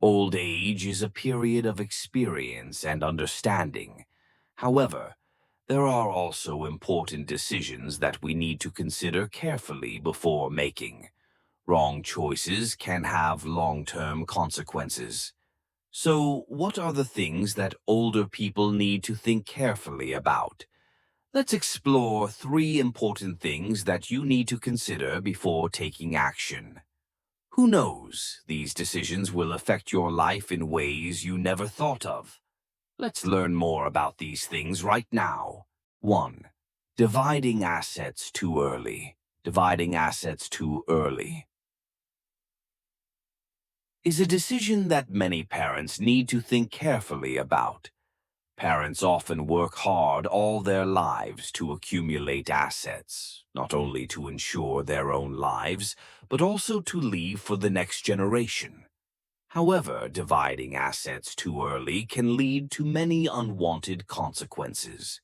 Old age is a period of experience and understanding. However, there are also important decisions that we need to consider carefully before making. Wrong choices can have long-term consequences. So, what are the things that older people need to think carefully about? Let's explore three important things that you need to consider before taking action. Who knows, these decisions will affect your life in ways you never thought of. Let's learn more about these things right now. 1. Dividing assets too early. Dividing assets too early is a decision that many parents need to think carefully about. Parents often work hard all their lives to accumulate assets, not only to ensure their own lives, but also to leave for the next generation. However, dividing assets too early can lead to many unwanted consequences.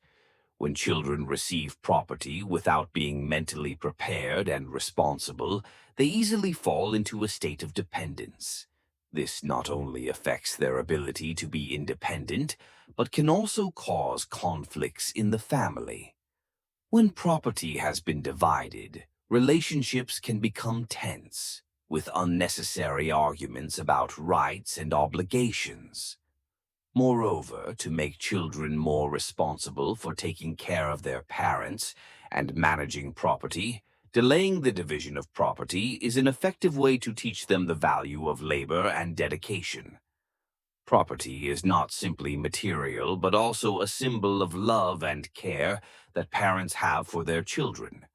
When children receive property without being mentally prepared and responsible, they easily fall into a state of dependence. This not only affects their ability to be independent, but can also cause conflicts in the family. When property has been divided, relationships can become tense, with unnecessary arguments about rights and obligations. Moreover, to make children more responsible for taking care of their parents and managing property, delaying the division of property is an effective way to teach them the value of labor and dedication. Property is not simply material, but also a symbol of love and care that parents have for their children.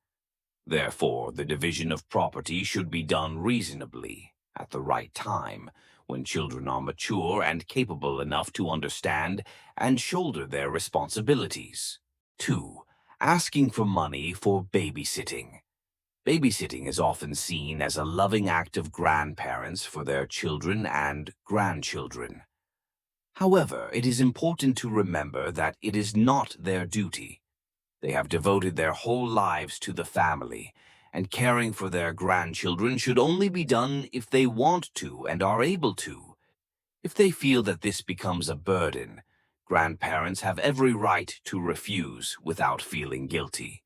Therefore, the division of property should be done reasonably, at the right time, when children are mature and capable enough to understand and shoulder their responsibilities. 2. Asking for money for babysitting. Babysitting is often seen as a loving act of grandparents for their children and grandchildren. However, it is important to remember that it is not their duty. They have devoted their whole lives to the family, and caring for their grandchildren should only be done if they want to and are able to. If they feel that this becomes a burden, grandparents have every right to refuse without feeling guilty.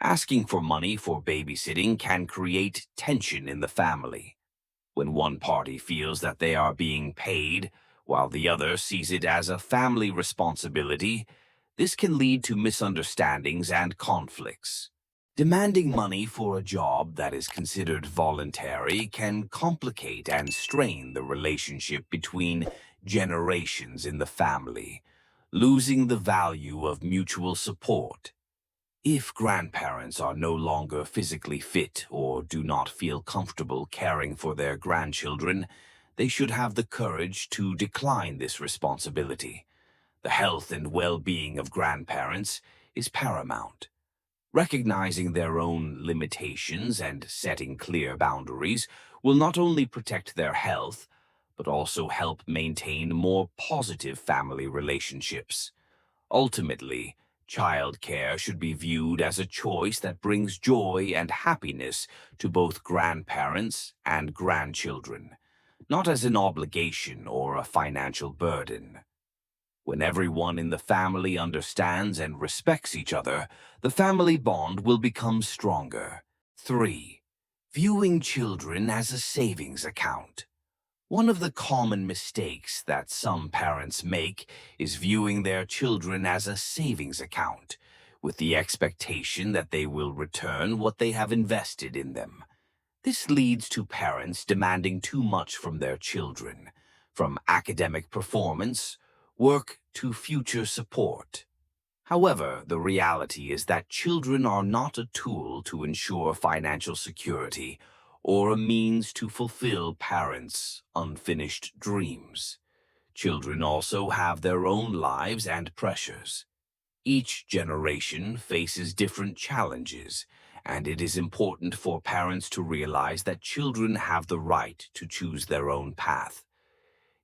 Asking for money for babysitting can create tension in the family. When one party feels that they are being paid, while the other sees it as a family responsibility, this can lead to misunderstandings and conflicts. Demanding money for a job that is considered voluntary can complicate and strain the relationship between generations in the family, losing the value of mutual support. If grandparents are no longer physically fit or do not feel comfortable caring for their grandchildren, they should have the courage to decline this responsibility. The health and well-being of grandparents is paramount. Recognizing their own limitations and setting clear boundaries will not only protect their health, but also help maintain more positive family relationships. Ultimately, childcare should be viewed as a choice that brings joy and happiness to both grandparents and grandchildren, not as an obligation or a financial burden. When everyone in the family understands and respects each other, the family bond will become stronger. 3. Viewing children as a savings account. One of the common mistakes that some parents make is viewing their children as a savings account, with the expectation that they will return what they have invested in them. This leads to parents demanding too much from their children, from academic performance, work to future support. However, the reality is that children are not a tool to ensure financial security or a means to fulfill parents' unfinished dreams. Children also have their own lives and pressures. Each generation faces different challenges, and it is important for parents to realize that children have the right to choose their own path.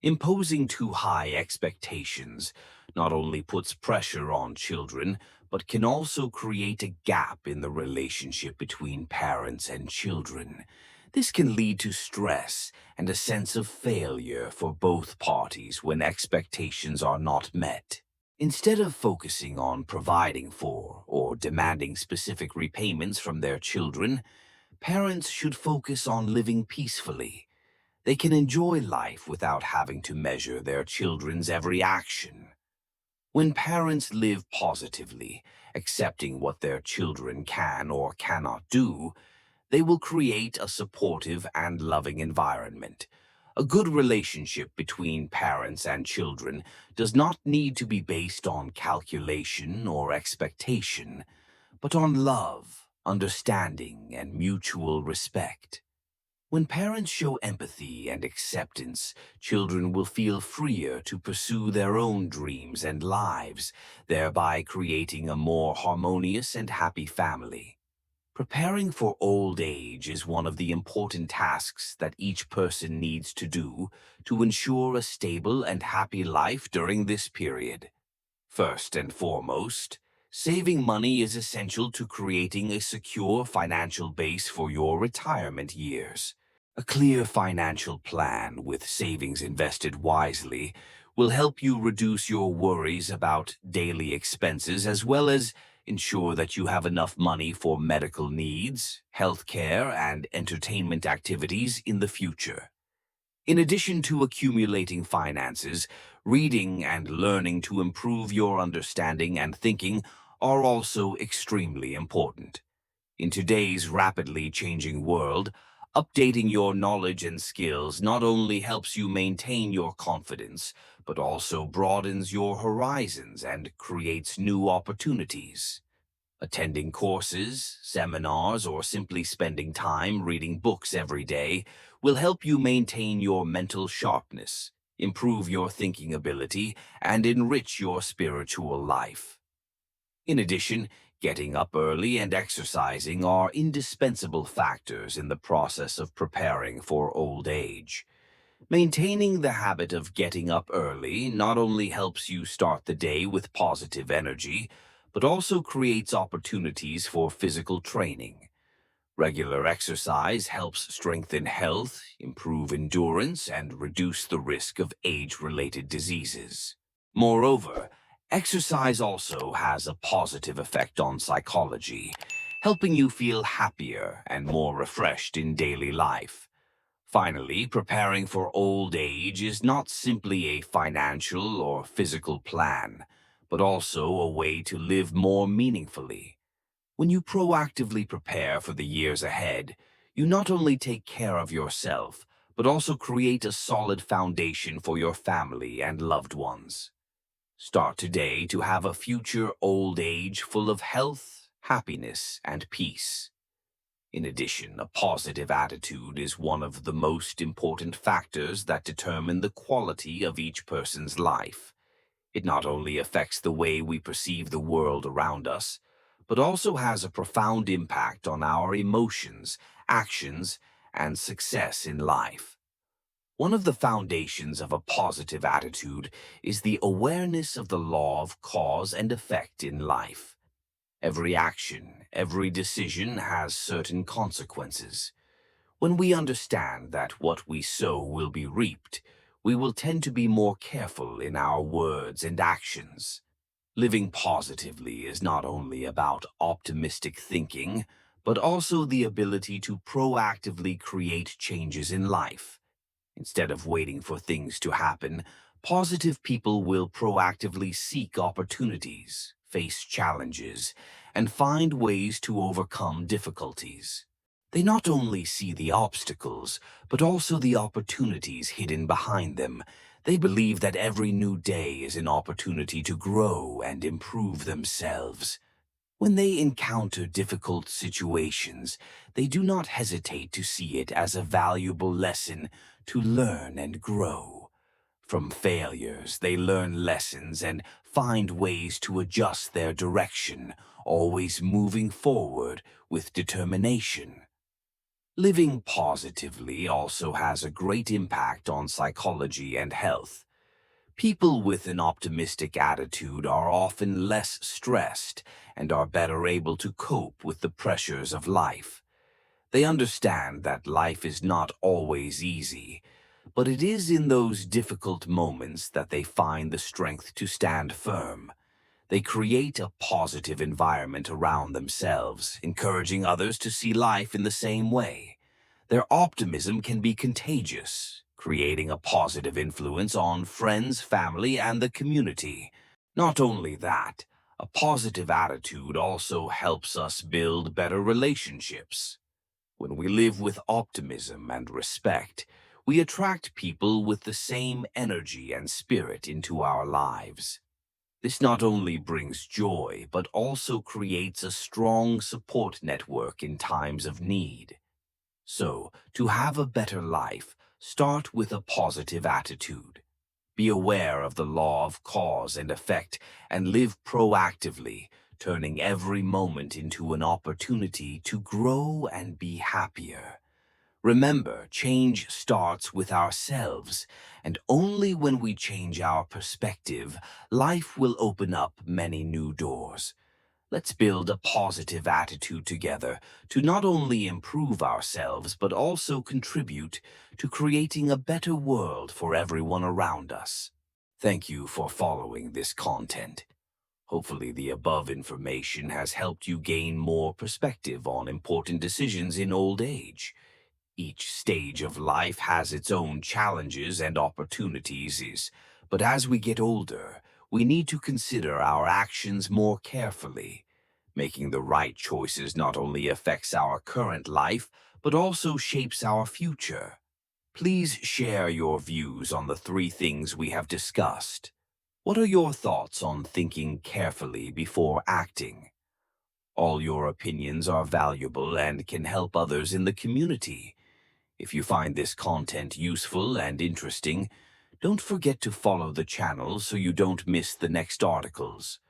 Imposing too high expectations not only puts pressure on children, but can also create a gap in the relationship between parents and children. This can lead to stress and a sense of failure for both parties when expectations are not met. Instead of focusing on providing for or demanding specific repayments from their children, parents should focus on living peacefully. They can enjoy life without having to measure their children's every action. When parents live positively, accepting what their children can or cannot do, they will create a supportive and loving environment. A good relationship between parents and children does not need to be based on calculation or expectation, but on love, understanding, and mutual respect. When parents show empathy and acceptance, children will feel freer to pursue their own dreams and lives, thereby creating a more harmonious and happy family. Preparing for old age is one of the important tasks that each person needs to do to ensure a stable and happy life during this period. First and foremost, saving money is essential to creating a secure financial base for your retirement years. A clear financial plan with savings invested wisely will help you reduce your worries about daily expenses as well as ensure that you have enough money for medical needs, health care, and entertainment activities in the future. In addition to accumulating finances, reading and learning to improve your understanding and thinking are also extremely important. In today's rapidly changing world, updating your knowledge and skills not only helps you maintain your confidence, but also broadens your horizons and creates new opportunities. Attending courses, seminars, or simply spending time reading books every day will help you maintain your mental sharpness, improve your thinking ability, and enrich your spiritual life. In addition, getting up early and exercising are indispensable factors in the process of preparing for old age. Maintaining the habit of getting up early not only helps you start the day with positive energy, but also creates opportunities for physical training. Regular exercise helps strengthen health, improve endurance, and reduce the risk of age-related diseases. Moreover, exercise also has a positive effect on psychology, helping you feel happier and more refreshed in daily life. Finally, preparing for old age is not simply a financial or physical plan, but also a way to live more meaningfully. When you proactively prepare for the years ahead, you not only take care of yourself, but also create a solid foundation for your family and loved ones. Start today to have a future old age full of health, happiness, and peace. In addition, a positive attitude is one of the most important factors that determine the quality of each person's life. It not only affects the way we perceive the world around us, but also has a profound impact on our emotions, actions, and success in life. One of the foundations of a positive attitude is the awareness of the law of cause and effect in life. Every action, every decision has certain consequences. When we understand that what we sow will be reaped, we will tend to be more careful in our words and actions. Living positively is not only about optimistic thinking, but also the ability to proactively create changes in life. Instead of waiting for things to happen, positive people will proactively seek opportunities, face challenges, and find ways to overcome difficulties. They not only see the obstacles, but also the opportunities hidden behind them. They believe that every new day is an opportunity to grow and improve themselves. When they encounter difficult situations, they do not hesitate to see it as a valuable lesson to learn and grow. From failures, they learn lessons and find ways to adjust their direction, always moving forward with determination. Living positively also has a great impact on psychology and health. People with an optimistic attitude are often less stressed and are better able to cope with the pressures of life. They understand that life is not always easy, but it is in those difficult moments that they find the strength to stand firm. They create a positive environment around themselves, encouraging others to see life in the same way. Their optimism can be contagious, creating a positive influence on friends, family, and the community. Not only that, a positive attitude also helps us build better relationships. When we live with optimism and respect, we attract people with the same energy and spirit into our lives. This not only brings joy, but also creates a strong support network in times of need. So, to have a better life, start with a positive attitude. Be aware of the law of cause and effect and live proactively, turning every moment into an opportunity to grow and be happier. Remember, change starts with ourselves, and only when we change our perspective, life will open up many new doors. Let's build a positive attitude together to not only improve ourselves but also contribute to creating a better world for everyone around us. Thank you for following this content. Hopefully, the above information has helped you gain more perspective on important decisions in old age. Each stage of life has its own challenges and opportunities, but as we get older, we need to consider our actions more carefully. Making the right choices not only affects our current life, but also shapes our future. Please share your views on the three things we have discussed. What are your thoughts on thinking carefully before acting? All your opinions are valuable and can help others in the community. If you find this content useful and interesting, don't forget to follow the channel so you don't miss the next articles.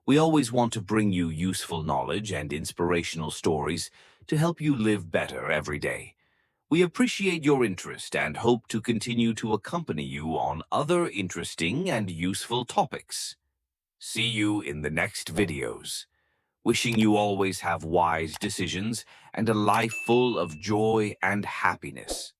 We always want to bring you useful knowledge and inspirational stories to help you live better every day. We appreciate your interest and hope to continue to accompany you on other interesting and useful topics. See you in the next videos. Wishing you always have wise decisions and a life full of joy and happiness.